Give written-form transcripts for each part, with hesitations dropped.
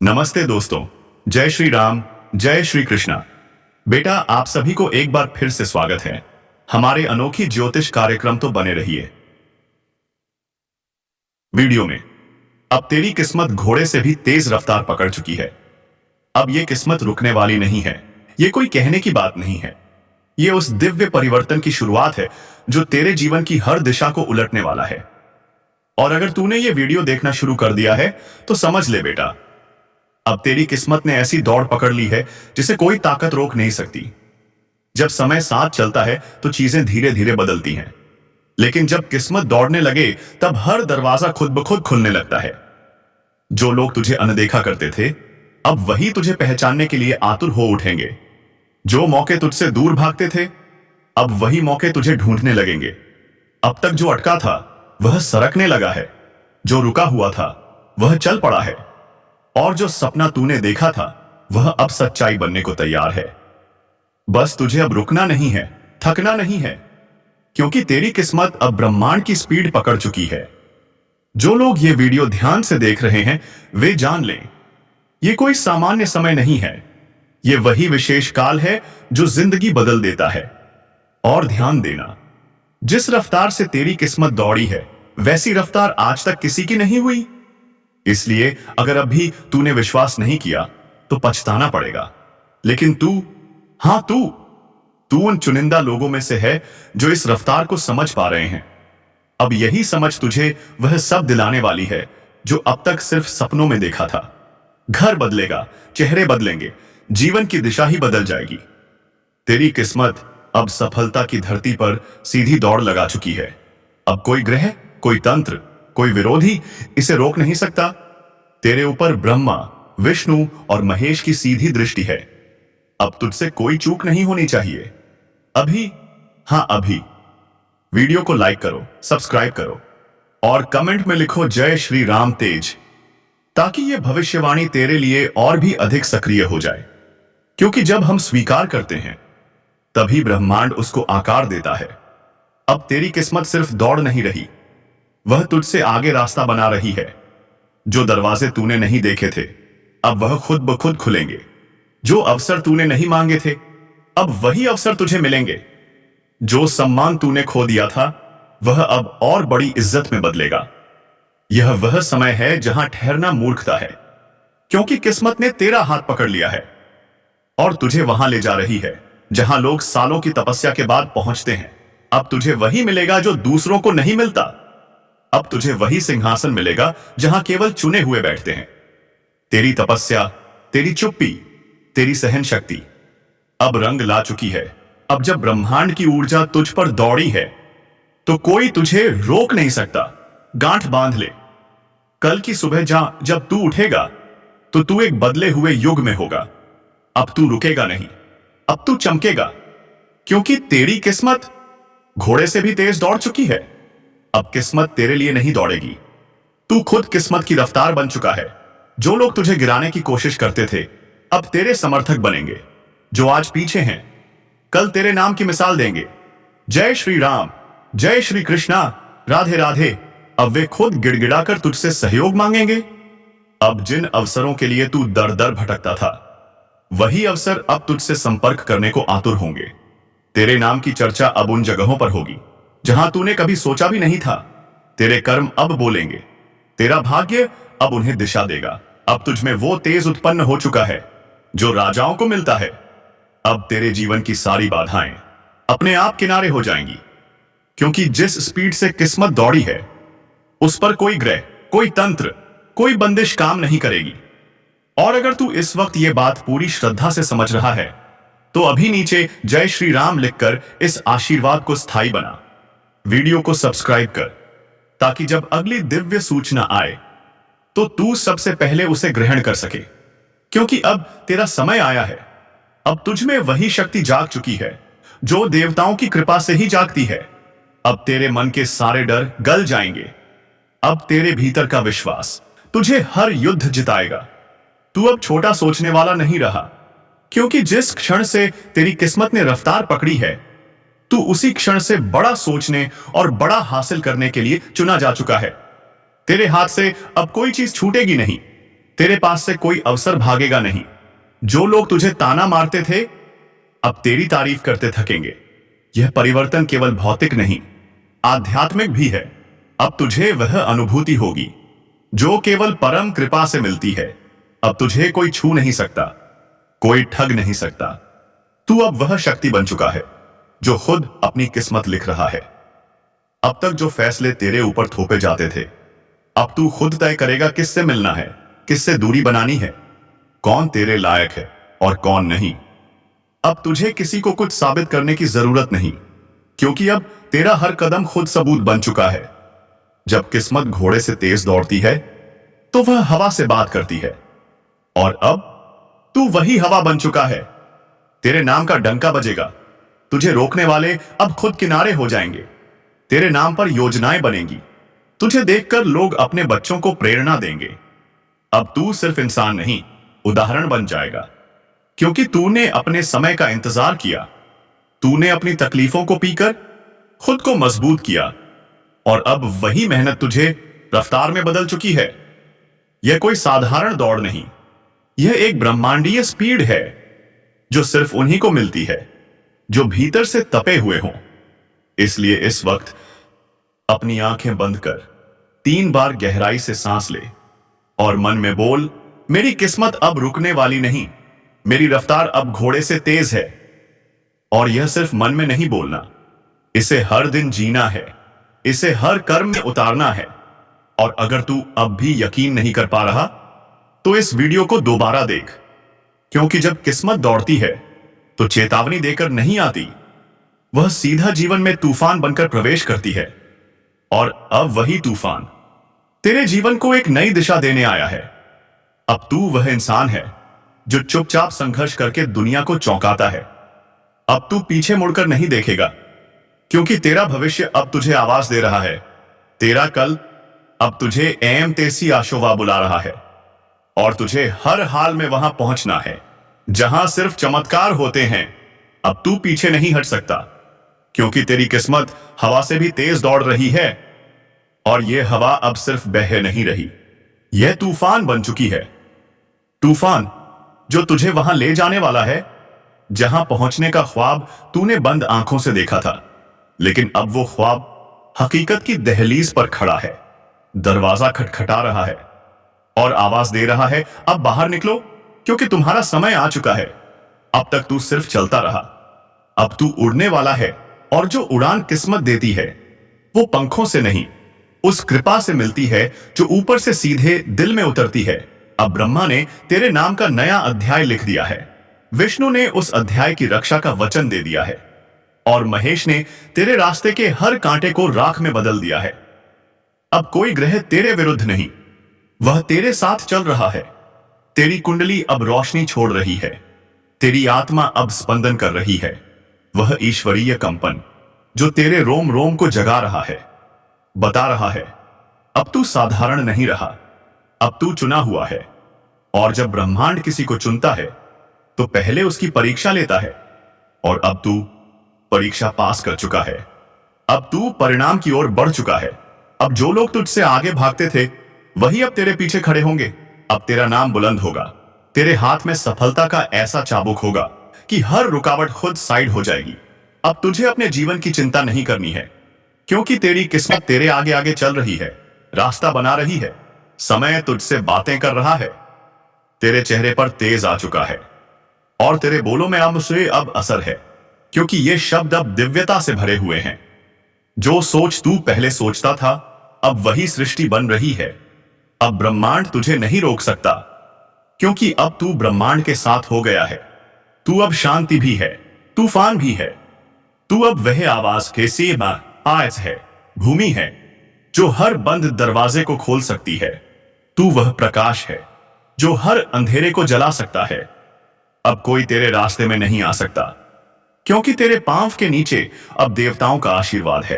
नमस्ते दोस्तों। जय श्री राम, जय श्री कृष्णा। बेटा, आप सभी को एक बार फिर से स्वागत है हमारे अनोखी ज्योतिष कार्यक्रम। तो बने रहिए वीडियो में। अब तेरी किस्मत घोड़े से भी तेज रफ्तार पकड़ चुकी है। अब ये किस्मत रुकने वाली नहीं है। ये कोई कहने की बात नहीं है। ये उस दिव्य परिवर्तन की शुरुआत है जो तेरे जीवन की हर दिशा को उलटने वाला है। और अगर तूने ये वीडियो देखना शुरू कर दिया है तो समझ ले बेटा, अब तेरी किस्मत ने ऐसी दौड़ पकड़ ली है जिसे कोई ताकत रोक नहीं सकती। जब समय साथ चलता है तो चीजें धीरे धीरे बदलती हैं, लेकिन जब किस्मत दौड़ने लगे तब हर दरवाजा खुद ब खुद खुलने लगता है। जो लोग तुझे अनदेखा करते थे, अब वही तुझे पहचानने के लिए आतुर हो उठेंगे। जो मौके तुझसे दूर भागते थे, अब वही मौके तुझे ढूंढने लगेंगे। अब तक जो अटका था वह सरकने लगा है, जो रुका हुआ था वह चल पड़ा है, और जो सपना तूने देखा था वह अब सच्चाई बनने को तैयार है। बस तुझे अब रुकना नहीं है, थकना नहीं है, क्योंकि तेरी किस्मत अब ब्रह्मांड की स्पीड पकड़ चुकी है। जो लोग ये वीडियो ध्यान से देख रहे हैं वे जान लें, ये कोई सामान्य समय नहीं है। ये वही विशेष काल है जो जिंदगी बदल देता है। और ध्यान देना, जिस रफ्तार से तेरी किस्मत दौड़ी है वैसी रफ्तार आज तक किसी की नहीं हुई। इसलिए अगर अभी तूने विश्वास नहीं किया तो पछताना पड़ेगा। लेकिन तू उन चुनिंदा लोगों में से है जो इस रफ्तार को समझ पा रहे हैं। अब यही समझ तुझे वह सब दिलाने वाली है जो अब तक सिर्फ सपनों में देखा था। घर बदलेगा, चेहरे बदलेंगे, जीवन की दिशा ही बदल जाएगी। तेरी किस्मत अब सफलता की धरती पर सीधी दौड़ लगा चुकी है। अब कोई ग्रह, कोई तंत्र, कोई विरोधी इसे रोक नहीं सकता। तेरे ऊपर ब्रह्मा, विष्णु और महेश की सीधी दृष्टि है। अब तुझसे कोई चूक नहीं होनी चाहिए। अभी वीडियो को लाइक करो, सब्सक्राइब करो और कमेंट में लिखो जय श्री राम तेज, ताकि यह भविष्यवाणी तेरे लिए और भी अधिक सक्रिय हो जाए। क्योंकि जब हम स्वीकार करते हैं तभी ब्रह्मांड उसको आकार देता है। अब तेरी किस्मत सिर्फ दौड़ नहीं रही, वह तुझसे आगे रास्ता बना रही है। जो दरवाजे तूने नहीं देखे थे अब वह खुद ब खुद खुलेंगे। जो अवसर तूने नहीं मांगे थे अब वही अवसर तुझे मिलेंगे। जो सम्मान तूने खो दिया था वह अब और बड़ी इज्जत में बदलेगा। यह वह समय है जहां ठहरना मूर्खता है, क्योंकि किस्मत ने तेरा हाथ पकड़ लिया है और तुझे वहां ले जा रही है जहां लोग सालों की तपस्या के बाद पहुंचते हैं। अब तुझे वही मिलेगा जो दूसरों को नहीं मिलता। अब तुझे वही सिंहासन मिलेगा जहां केवल चुने हुए बैठते हैं। तेरी तपस्या, तेरी चुप्पी, तेरी सहन शक्ति अब रंग ला चुकी है। अब जब ब्रह्मांड की ऊर्जा तुझ पर दौड़ी है तो कोई तुझे रोक नहीं सकता। गांठ बांध ले, कल की सुबह जब तू उठेगा तो तू एक बदले हुए युग में होगा। अब तू रुकेगा नहीं, अब तू चमकेगा, क्योंकि तेरी किस्मत घोड़े से भी तेज दौड़ चुकी है। अब किस्मत तेरे लिए नहीं दौड़ेगी, तू खुद किस्मत की रफ्तार बन चुका है। जो लोग तुझे गिराने की कोशिश करते थे अब तेरे समर्थक बनेंगे। जो आज पीछे हैं कल तेरे नाम की मिसाल देंगे। जय श्री राम, जय श्री कृष्णा, राधे राधे। अब वे खुद गिड़गिड़ाकर तुझसे सहयोग मांगेंगे। अब जिन अवसरों के लिए तू दर दर भटकता था वही अवसर अब तुझसे संपर्क करने को आतुर होंगे। तेरे नाम की चर्चा अब उन जगहों पर होगी जहां तूने कभी सोचा भी नहीं था। तेरे कर्म अब बोलेंगे, तेरा भाग्य अब उन्हें दिशा देगा। अब तुझ में वो तेज उत्पन्न हो चुका है जो राजाओं को मिलता है। अब तेरे जीवन की सारी बाधाएं अपने आप किनारे हो जाएंगी, क्योंकि जिस स्पीड से किस्मत दौड़ी है उस पर कोई ग्रह, कोई तंत्र, कोई बंदिश काम नहीं करेगी। और अगर तू इस वक्त ये बात पूरी श्रद्धा से समझ रहा है तो अभी नीचे जय श्री राम लिखकर इस आशीर्वाद को स्थायी बना। वीडियो को सब्सक्राइब कर, ताकि जब अगली दिव्य सूचना आए तो तू सबसे पहले उसे ग्रहण कर सके। क्योंकि अब तेरा समय आया है। अब तुझ में वही शक्ति जाग चुकी है जो देवताओं की कृपा से ही जागती है। अब तेरे मन के सारे डर गल जाएंगे। अब तेरे भीतर का विश्वास तुझे हर युद्ध जिताएगा। तू अब छोटा सोचने वाला नहीं रहा, क्योंकि जिस क्षण से तेरी किस्मत ने रफ्तार पकड़ी है तू उसी क्षण से बड़ा सोचने और बड़ा हासिल करने के लिए चुना जा चुका है। तेरे हाथ से अब कोई चीज छूटेगी नहीं। तेरे पास से कोई अवसर भागेगा नहीं। जो लोग तुझे ताना मारते थे अब तेरी तारीफ करते थकेंगे। यह परिवर्तन केवल भौतिक नहीं, आध्यात्मिक भी है। अब तुझे वह अनुभूति होगी जो केवल परम कृपा से मिलती है। अब तुझे कोई छू नहीं सकता, कोई ठग नहीं सकता। तू अब वह शक्ति बन चुका है जो खुद अपनी किस्मत लिख रहा है। अब तक जो फैसले तेरे ऊपर थोपे जाते थे, अब तू खुद तय करेगा किससे मिलना है, किससे दूरी बनानी है, कौन तेरे लायक है और कौन नहीं। अब तुझे किसी को कुछ साबित करने की जरूरत नहीं, क्योंकि अब तेरा हर कदम खुद सबूत बन चुका है। जब किस्मत घोड़े से तेज दौड़ती है तो वह हवा से बात करती है, और अब तू वही हवा बन चुका है। तेरे नाम का डंका बजेगा, तुझे रोकने वाले अब खुद किनारे हो जाएंगे। तेरे नाम पर योजनाएं बनेंगी, तुझे देखकर लोग अपने बच्चों को प्रेरणा देंगे। अब तू सिर्फ इंसान नहीं, उदाहरण बन जाएगा, क्योंकि तूने अपने समय का इंतजार किया। तूने अपनी तकलीफों को पीकर खुद को मजबूत किया, और अब वही मेहनत तुझे रफ्तार में बदल चुकी है। यह कोई साधारण दौड़ नहीं, यह एक ब्रह्मांडीय स्पीड है जो सिर्फ उन्हीं को मिलती है जो भीतर से तपे हुए हों। इसलिए इस वक्त अपनी आंखें बंद कर 3 बार गहराई से सांस ले और मन में बोल, मेरी किस्मत अब रुकने वाली नहीं, मेरी रफ्तार अब घोड़े से तेज है। और यह सिर्फ मन में नहीं बोलना, इसे हर दिन जीना है, इसे हर कर्म में उतारना है। और अगर तू अब भी यकीन नहीं कर पा रहा तो इस वीडियो को दोबारा देख, क्योंकि जब किस्मत दौड़ती है तो चेतावनी देकर नहीं आती, वह सीधा जीवन में तूफान बनकर प्रवेश करती है। और अब वही तूफान तेरे जीवन को एक नई दिशा देने आया है। अब तू वह इंसान है जो चुपचाप संघर्ष करके दुनिया को चौंकाता है। अब तू पीछे मुड़कर नहीं देखेगा, क्योंकि तेरा भविष्य अब तुझे आवाज दे रहा है। तेरा कल अब तुझे एम तेसी आशोवा बुला रहा है, और तुझे हर हाल में वहां पहुंचना है जहां सिर्फ चमत्कार होते हैं। अब तू पीछे नहीं हट सकता, क्योंकि तेरी किस्मत हवा से भी तेज दौड़ रही है, और यह हवा अब सिर्फ बह नहीं रही, यह तूफान बन चुकी है। तूफान जो तुझे वहां ले जाने वाला है जहां पहुंचने का ख्वाब तूने बंद आंखों से देखा था। लेकिन अब वो ख्वाब हकीकत की दहलीज पर खड़ा है, दरवाजा खटखटा रहा है और आवाज दे रहा है, अब बाहर निकलो, क्योंकि तुम्हारा समय आ चुका है। अब तक तू सिर्फ चलता रहा, अब तू उड़ने वाला है, और जो उड़ान किस्मत देती है वो पंखों से नहीं, उस कृपा से मिलती है जो ऊपर से सीधे दिल में उतरती है। अब ब्रह्मा ने तेरे नाम का नया अध्याय लिख दिया है, विष्णु ने उस अध्याय की रक्षा का वचन दे दिया है, और महेश ने तेरे रास्ते के हर कांटे को राख में बदल दिया है। अब कोई ग्रह तेरे विरुद्ध नहीं, वह तेरे साथ चल रहा है। तेरी कुंडली अब रोशनी छोड़ रही है, तेरी आत्मा अब स्पंदन कर रही है। वह ईश्वरीय कंपन जो तेरे रोम रोम को जगा रहा है, बता रहा है, अब तू साधारण नहीं रहा, अब तू चुना हुआ है। और जब ब्रह्मांड किसी को चुनता है तो पहले उसकी परीक्षा लेता है, और अब तू परीक्षा पास कर चुका है। अब तू परिणाम की ओर बढ़ चुका है। अब जो लोग तुझसे आगे भागते थे वही अब तेरे पीछे खड़े होंगे। अब तेरा नाम बुलंद होगा, तेरे हाथ में सफलता का ऐसा चाबुक होगा कि हर रुकावट खुद साइड हो जाएगी। अब तुझे अपने जीवन की चिंता नहीं करनी है, क्योंकि तेरी किस्मत तेरे आगे आगे चल रही है, रास्ता बना रही है, समय तुझसे बातें कर रहा है। तेरे चेहरे पर तेज आ चुका है, और तेरे बोलों में अब असर है, क्योंकि ये शब्द अब दिव्यता से भरे हुए हैं। जो सोच तू पहले सोचता था अब वही सृष्टि बन रही है। अब ब्रह्मांड तुझे नहीं रोक सकता, क्योंकि अब तू ब्रह्मांड के साथ हो गया है। तू अब शांति भी है, तूफान भी है। तू अब वह आवाज के सेबा आज है, भूमि है जो हर बंद दरवाजे को खोल सकती है। तू वह प्रकाश है जो हर अंधेरे को जला सकता है। अब कोई तेरे रास्ते में नहीं आ सकता, क्योंकि तेरे पांव के नीचे अब देवताओं का आशीर्वाद है।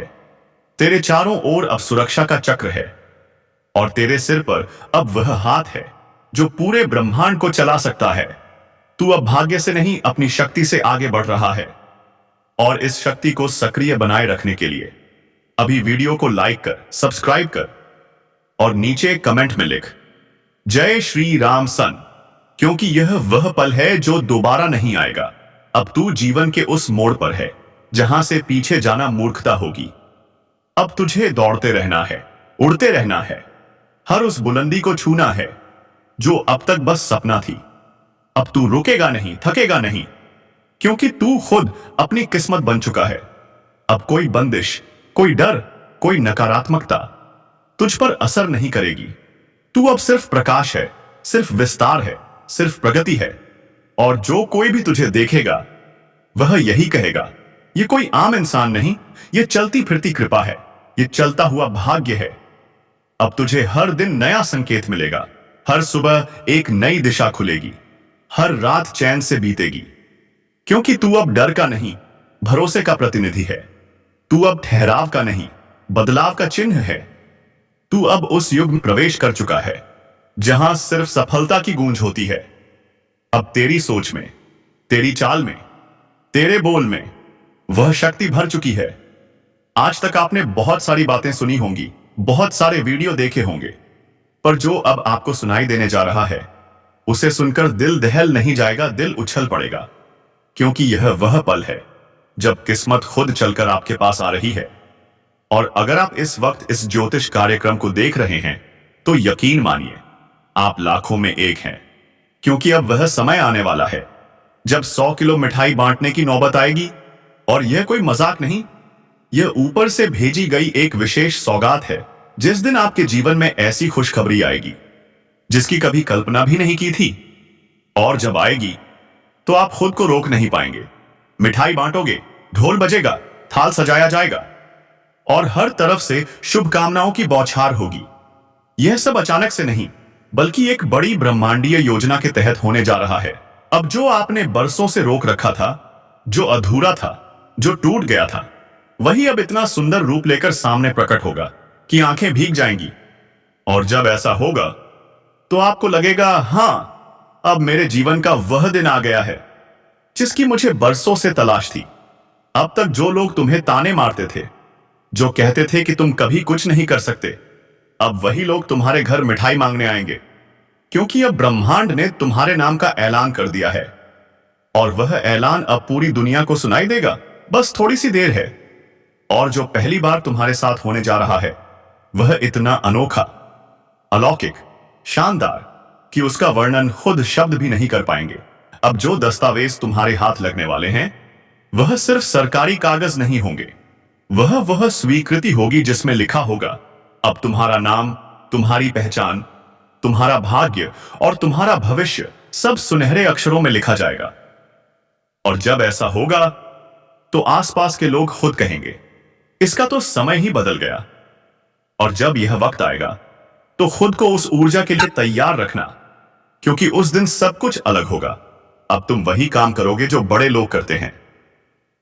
तेरे चारों ओर अब सुरक्षा का चक्र है, और तेरे सिर पर अब वह हाथ है जो पूरे ब्रह्मांड को चला सकता है। तू अब भाग्य से नहीं, अपनी शक्ति से आगे बढ़ रहा है, और इस शक्ति को सक्रिय बनाए रखने के लिए अभी वीडियो को लाइक कर, सब्सक्राइब कर, और नीचे कमेंट में लिख, जय श्री राम सन। क्योंकि यह वह पल है जो दोबारा नहीं आएगा। अब तू जीवन के उस मोड़ पर है जहां से पीछे जाना मूर्खता होगी। अब तुझे दौड़ते रहना है, उड़ते रहना है, हर उस बुलंदी को छूना है जो अब तक बस सपना थी। अब तू रुकेगा नहीं, थकेगा नहीं, क्योंकि तू खुद अपनी किस्मत बन चुका है। अब कोई बंदिश, कोई डर, कोई नकारात्मकता तुझ पर असर नहीं करेगी। तू अब सिर्फ प्रकाश है, सिर्फ विस्तार है, सिर्फ प्रगति है। और जो कोई भी तुझे देखेगा वह यही कहेगा, ये कोई आम इंसान नहीं, ये चलती फिरती कृपा है, ये चलता हुआ भाग्य है। अब तुझे हर दिन नया संकेत मिलेगा, हर सुबह एक नई दिशा खुलेगी, हर रात चैन से बीतेगी। क्योंकि तू अब डर का नहीं, भरोसे का प्रतिनिधि है। तू अब ठहराव का नहीं, बदलाव का चिन्ह है। तू अब उस युग में प्रवेश कर चुका है जहां सिर्फ सफलता की गूंज होती है। अब तेरी सोच में, तेरी चाल में, तेरे बोल में वह शक्ति भर चुकी है। आज तक आपने बहुत सारी बातें सुनी होंगी, बहुत सारे वीडियो देखे होंगे, पर जो अब आपको सुनाई देने जा रहा है उसे सुनकर दिल दहल नहीं जाएगा, दिल उछल पड़ेगा। क्योंकि यह वह पल है जब किस्मत खुद चलकर आपके पास आ रही है। और अगर आप इस वक्त इस ज्योतिष कार्यक्रम को देख रहे हैं तो यकीन मानिए आप लाखों में एक हैं। क्योंकि अब वह समय आने वाला है जब 100 किलो मिठाई बांटने की नौबत आएगी। और यह कोई मजाक नहीं, यह ऊपर से भेजी गई एक विशेष सौगात है। जिस दिन आपके जीवन में ऐसी खुशखबरी आएगी जिसकी कभी कल्पना भी नहीं की थी, और जब आएगी तो आप खुद को रोक नहीं पाएंगे। मिठाई बांटोगे, ढोल बजेगा, थाल सजाया जाएगा और हर तरफ से शुभकामनाओं की बौछार होगी। यह सब अचानक से नहीं, बल्कि एक बड़ी ब्रह्मांडीय योजना के तहत होने जा रहा है। अब जो आपने बरसों से रोक रखा था, जो अधूरा था, जो टूट गया था, वही अब इतना सुंदर रूप लेकर सामने प्रकट होगा कि आंखें भीग जाएंगी। और जब ऐसा होगा तो आपको लगेगा, हां, अब मेरे जीवन का वह दिन आ गया है जिसकी मुझे बरसों से तलाश थी। अब तक जो लोग तुम्हें ताने मारते थे, जो कहते थे कि तुम कभी कुछ नहीं कर सकते, अब वही लोग तुम्हारे घर मिठाई मांगने आएंगे। क्योंकि अब ब्रह्मांड ने तुम्हारे नाम का ऐलान कर दिया है और वह ऐलान अब पूरी दुनिया को सुनाई देगा। बस थोड़ी सी देर है। और जो पहली बार तुम्हारे साथ होने जा रहा है वह इतना अनोखा, अलौकिक, शानदार कि उसका वर्णन खुद शब्द भी नहीं कर पाएंगे। अब जो दस्तावेज तुम्हारे हाथ लगने वाले हैं वह सिर्फ सरकारी कागज नहीं होंगे, वह स्वीकृति होगी जिसमें लिखा होगा, अब तुम्हारा नाम, तुम्हारी पहचान, तुम्हारा भाग्य और तुम्हारा भविष्य सब सुनहरे अक्षरों में लिखा जाएगा। और जब ऐसा होगा तो आसपास के लोग खुद कहेंगे, इसका तो समय ही बदल गया। और जब यह वक्त आएगा तो खुद को उस ऊर्जा के लिए तैयार रखना, क्योंकि उस दिन सब कुछ अलग होगा। अब तुम वही काम करोगे जो बड़े लोग करते हैं।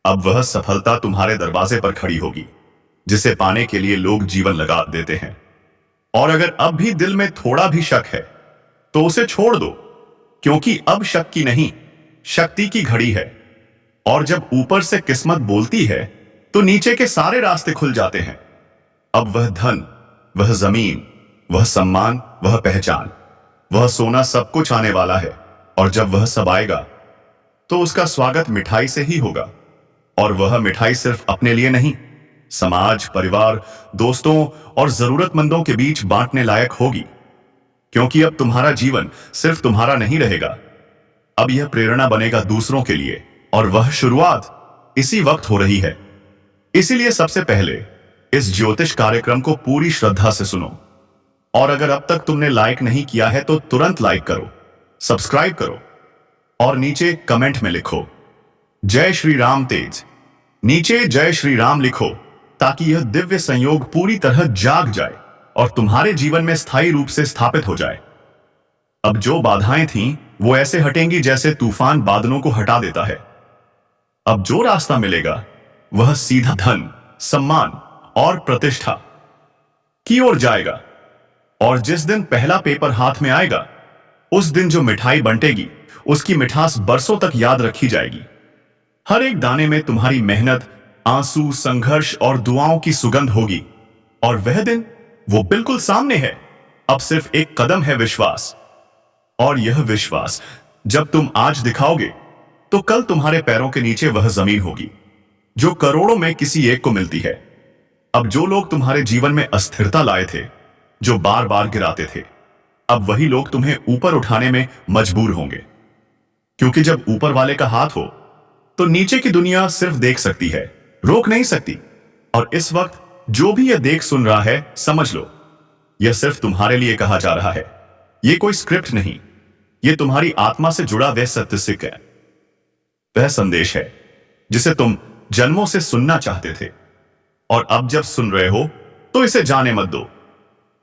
अब वह सफलता तुम्हारे दरवाजे पर खड़ी होगी जिसे पाने के लिए लोग जीवन लगा देते हैं। और अगर अब भी दिल में थोड़ा भी शक है तो उसे छोड़ दो, क्योंकि अब शक की नहीं, शक्ति की घड़ी है। और जब ऊपर से किस्मत बोलती है तो नीचे के सारे रास्ते खुल जाते हैं। अब वह धन, वह जमीन, वह सम्मान, वह पहचान, वह सोना, सब कुछ आने वाला है। और जब वह सब आएगा तो उसका स्वागत मिठाई से ही होगा। और वह मिठाई सिर्फ अपने लिए नहीं, समाज, परिवार, दोस्तों और जरूरतमंदों के बीच बांटने लायक होगी। क्योंकि अब तुम्हारा जीवन सिर्फ तुम्हारा नहीं रहेगा, अब यह प्रेरणा बनेगा दूसरों के लिए। और वह शुरुआत इसी वक्त हो रही है। इसीलिए सबसे पहले इस ज्योतिष कार्यक्रम को पूरी श्रद्धा से सुनो। और अगर अब तक तुमने लाइक नहीं किया है तो तुरंत लाइक करो, सब्सक्राइब करो और नीचे कमेंट में लिखो जय श्री राम तेज। नीचे जय श्री राम लिखो ताकि यह दिव्य संयोग पूरी तरह जाग जाए और तुम्हारे जीवन में स्थायी रूप से स्थापित हो जाए। अब जो बाधाएं थीं वो ऐसे हटेंगी जैसे तूफान बादलों को हटा देता है। अब जो रास्ता मिलेगा वह सीधा धन, सम्मान और प्रतिष्ठा की ओर जाएगा। और जिस दिन पहला पेपर हाथ में आएगा उस दिन जो मिठाई बंटेगी उसकी मिठास बरसों तक याद रखी जाएगी। हर एक दाने में तुम्हारी मेहनत, आंसू, संघर्ष और दुआओं की सुगंध होगी। और वह दिन वो बिल्कुल सामने है। अब सिर्फ एक कदम है विश्वास। और यह विश्वास जब तुम आज दिखाओगे तो कल तुम्हारे पैरों के नीचे वह जमीन होगी जो करोड़ों में किसी एक को मिलती है। अब जो लोग तुम्हारे जीवन में अस्थिरता लाए थे, जो बार बार गिराते थे, अब वही लोग तुम्हें ऊपर उठाने में मजबूर होंगे। क्योंकि जब ऊपर वाले का हाथ हो तो नीचे की दुनिया सिर्फ देख सकती है, रोक नहीं सकती। और इस वक्त जो भी यह देख सुन रहा है, समझ लो यह सिर्फ तुम्हारे लिए कहा जा रहा है। यह कोई स्क्रिप्ट नहीं, यह तुम्हारी आत्मा से जुड़ा वह सत्य सिक है, वह संदेश है जिसे तुम जन्मों से सुनना चाहते थे। और अब जब सुन रहे हो तो इसे जाने मत दो,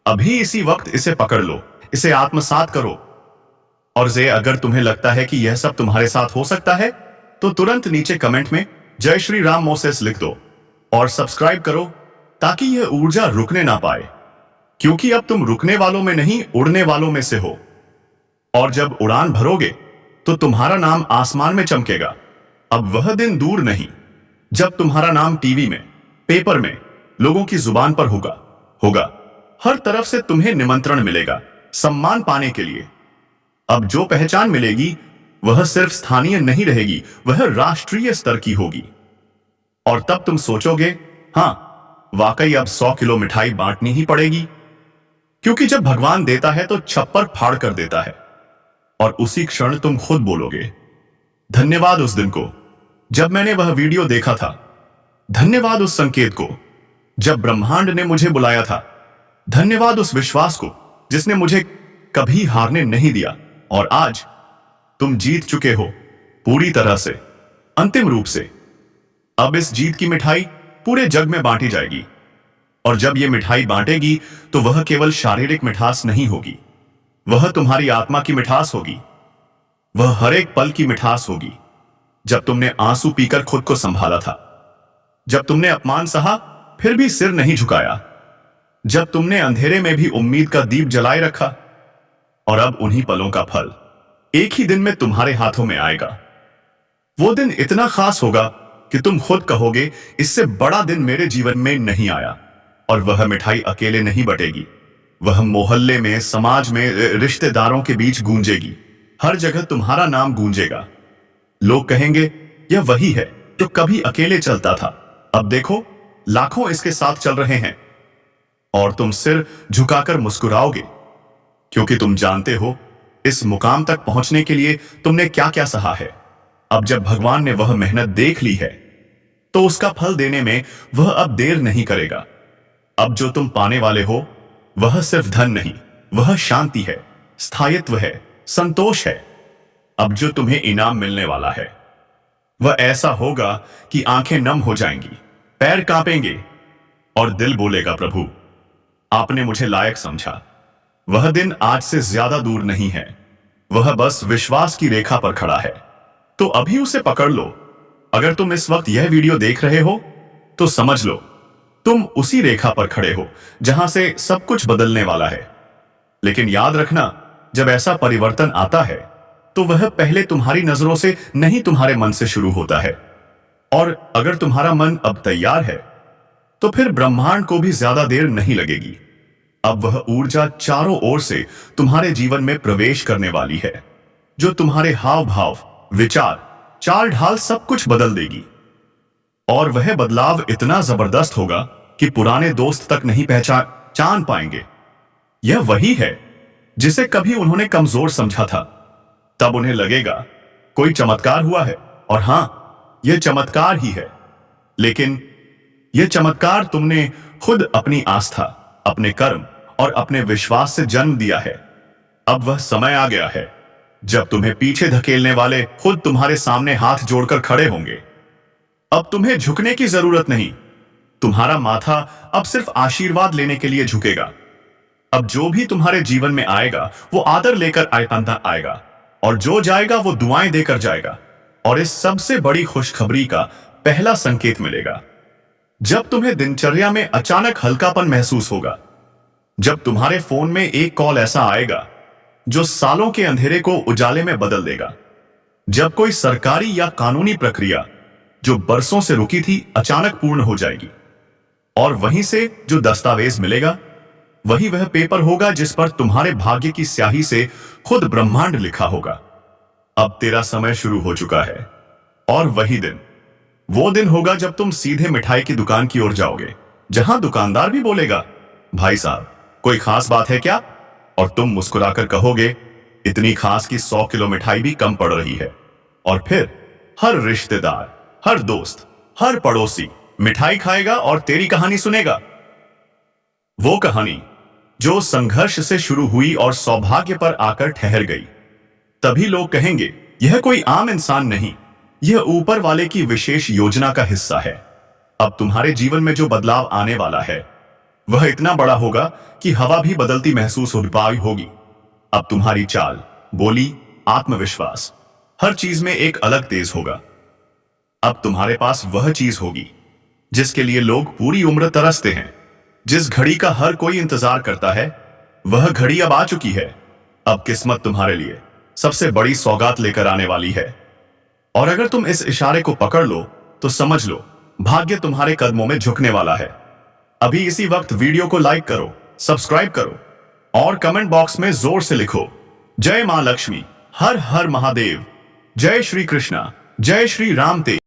अभी इसी वक्त इसे पकड़ लो, इसे आत्मसात करो। और जे अगर तुम्हें लगता है कि यह सब तुम्हारे साथ हो सकता है तो तुरंत नीचे कमेंट में जय श्री राम मोसेस लिख दो और सब्सक्राइब करो ताकि यह ऊर्जा रुकने ना पाए। क्योंकि अब तुम रुकने वालों में नहीं, उड़ने वालों में से हो। और जब उड़ान भरोगे तो तुम्हारा नाम आसमान में चमकेगा। अब वह दिन दूर नहीं जब तुम्हारा नाम टीवी में, पेपर में, लोगों की जुबान पर होगा। हर तरफ से तुम्हें निमंत्रण मिलेगा सम्मान पाने के लिए। अब जो पहचान मिलेगी वह सिर्फ स्थानीय नहीं रहेगी, वह राष्ट्रीय स्तर की होगी। और तब तुम सोचोगे, हां वाकई अब 100 किलो मिठाई बांटनी ही पड़ेगी। क्योंकि जब भगवान देता है तो छप्पर फाड़ कर देता है। और उसी क्षण तुम खुद बोलोगे, धन्यवाद उस दिन को जब मैंने वह वीडियो देखा था, धन्यवाद उस संकेत को जब ब्रह्मांड ने मुझे बुलाया था, धन्यवाद उस विश्वास को जिसने मुझे कभी हारने नहीं दिया। और आज तुम जीत चुके हो पूरी तरह से, अंतिम रूप से। अब इस जीत की मिठाई पूरे जग में बांटी जाएगी। और जब यह मिठाई बांटेगी तो वह केवल शारीरिक मिठास नहीं होगी, वह तुम्हारी आत्मा की मिठास होगी। वह हर एक पल की मिठास होगी। जब तुमने आंसू पीकर खुद को संभाला था, जब तुमने अपमान सहा फिर भी सिर नहीं झुकाया, जब तुमने अंधेरे में भी उम्मीद का दीप जलाए रखा। और अब उन्हीं पलों का फल एक ही दिन में तुम्हारे हाथों में आएगा। वो दिन इतना खास होगा कि तुम खुद कहोगे, इससे बड़ा दिन मेरे जीवन में नहीं आया। और वह मिठाई अकेले नहीं बटेगी, वह मोहल्ले में, समाज में, रिश्तेदारों के बीच गूंजेगी। हर जगह तुम्हारा नाम गूंजेगा। लोग कहेंगे, यह वही है जो कभी अकेले चलता था, अब देखो लाखों इसके साथ चल रहे हैं। और तुम सिर झुकाकर मुस्कुराओगे, क्योंकि तुम जानते हो इस मुकाम तक पहुंचने के लिए तुमने क्या क्या सहा है। अब जब भगवान ने वह मेहनत देख ली है तो उसका फल देने में वह अब देर नहीं करेगा। अब जो तुम पाने वाले हो वह सिर्फ धन नहीं, वह शांति है, स्थायित्व है, संतोष है। अब जो तुम्हें इनाम मिलने वाला है वह ऐसा होगा कि आंखें नम हो जाएंगी, पैर कांपेंगे और दिल बोलेगा, प्रभु आपने मुझे लायक समझा। वह दिन आज से ज्यादा दूर नहीं है, वह बस विश्वास की रेखा पर खड़ा है। तो अभी उसे पकड़ लो। अगर तुम इस वक्त यह वीडियो देख रहे हो तो समझ लो तुम उसी रेखा पर खड़े हो जहां से सब कुछ बदलने वाला है। लेकिन याद रखना, जब ऐसा परिवर्तन आता है तो वह पहले तुम्हारी नजरों से नहीं, तुम्हारे मन से शुरू होता है। और अगर तुम्हारा मन अब तैयार है तो फिर ब्रह्मांड को भी ज्यादा देर नहीं लगेगी। अब वह ऊर्जा चारों ओर से तुम्हारे जीवन में प्रवेश करने वाली है, जो तुम्हारे हाव भाव, विचार, चाल ढाल सब कुछ बदल देगी। और वह बदलाव इतना जबरदस्त होगा कि पुराने दोस्त तक नहीं पहचान पाएंगे। यह वही है जिसे कभी उन्होंने कमजोर समझा था। तब उन्हें लगेगा कोई चमत्कार हुआ है। और हां, यह चमत्कार ही है, लेकिन यह चमत्कार तुमने खुद अपनी आस्था, अपने कर्म और अपने विश्वास से जन्म दिया है। अब वह समय आ गया है जब तुम्हें पीछे धकेलने वाले खुद तुम्हारे सामने हाथ जोड़कर खड़े होंगे। अब तुम्हें झुकने की जरूरत नहीं, तुम्हारा माथा अब सिर्फ आशीर्वाद लेने के लिए झुकेगा। अब जो भी तुम्हारे जीवन में आएगा वो आदर लेकर आएगा, और जो जाएगा वो दुआएं देकर जाएगा। और इस सबसे बड़ी खुशखबरी का पहला संकेत मिलेगा जब तुम्हें दिनचर्या में अचानक हल्कापन महसूस होगा, जब तुम्हारे फोन में एक कॉल ऐसा आएगा जो सालों के अंधेरे को उजाले में बदल देगा, जब कोई सरकारी या कानूनी प्रक्रिया जो बरसों से रुकी थी अचानक पूर्ण हो जाएगी, और वहीं से जो दस्तावेज मिलेगा वही वह पेपर होगा जिस पर तुम्हारे भाग्य की स्याही से खुद ब्रह्मांड लिखा होगा। अब तेरा समय शुरू हो चुका है और वही दिन, वो दिन होगा जब तुम सीधे मिठाई की दुकान की ओर जाओगे, जहां दुकानदार भी बोलेगा, भाई साहब कोई खास बात है क्या? और तुम मुस्कुराकर कहोगे, इतनी खास कि 100 किलो मिठाई भी कम पड़ रही है। और फिर हर रिश्तेदार, हर दोस्त, हर पड़ोसी मिठाई खाएगा और तेरी कहानी सुनेगा। वो कहानी जो संघर्ष से शुरू हुई और सौभाग्य पर आकर ठहर गई। तभी लोग कहेंगे, यह कोई आम इंसान नहीं, यह ऊपर वाले की विशेष योजना का हिस्सा है। अब तुम्हारे जीवन में जो बदलाव आने वाला है वह इतना बड़ा होगा कि हवा भी बदलती महसूस हो पाई होगी। अब तुम्हारी चाल, बोली, आत्मविश्वास, हर चीज में एक अलग तेज होगा। अब तुम्हारे पास वह चीज होगी जिसके लिए लोग पूरी उम्र तरसते हैं, जिस घड़ी का हर कोई इंतजार करता है, वह घड़ी अब आ चुकी है। अब किस्मत तुम्हारे लिए सबसे बड़ी सौगात लेकर आने वाली है। और अगर तुम इस इशारे को पकड़ लो तो समझ लो, भाग्य तुम्हारे कदमों में झुकने वाला है। अभी इसी वक्त वीडियो को लाइक करो, सब्सक्राइब करो और कमेंट बॉक्स में जोर से लिखो, जय मां लक्ष्मी, हर हर महादेव, जय श्री कृष्णा, जय श्री राम तेज।